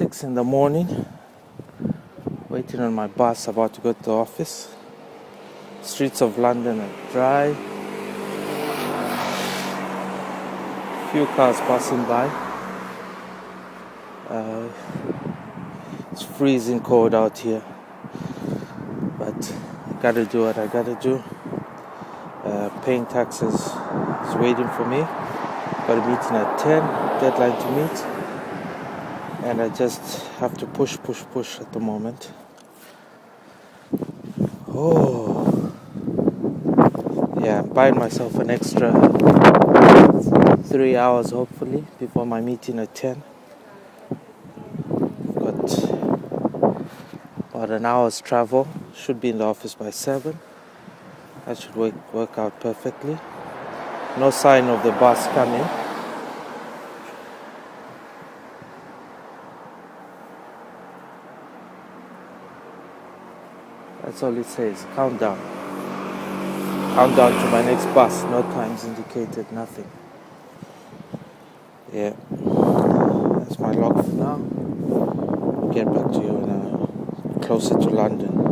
6 in the morning, waiting on my bus, about to go to the office. Streets of London are dry. Few cars passing by. It's freezing cold out here, but I gotta do what I gotta do. Paying taxes is waiting for me. Got a meeting at 10, deadline to meet, and I just have to push at the moment. Yeah, I'm buying myself an extra 3 hours hopefully before my meeting at 10. Got about an hour's travel. Should be in the office by 7. That should work out perfectly. No sign of the bus coming. That's all it says. Countdown. Countdown to my next bus. No times indicated, nothing. Yeah. That's my log for now. I'll get back to you when I'm closer to London.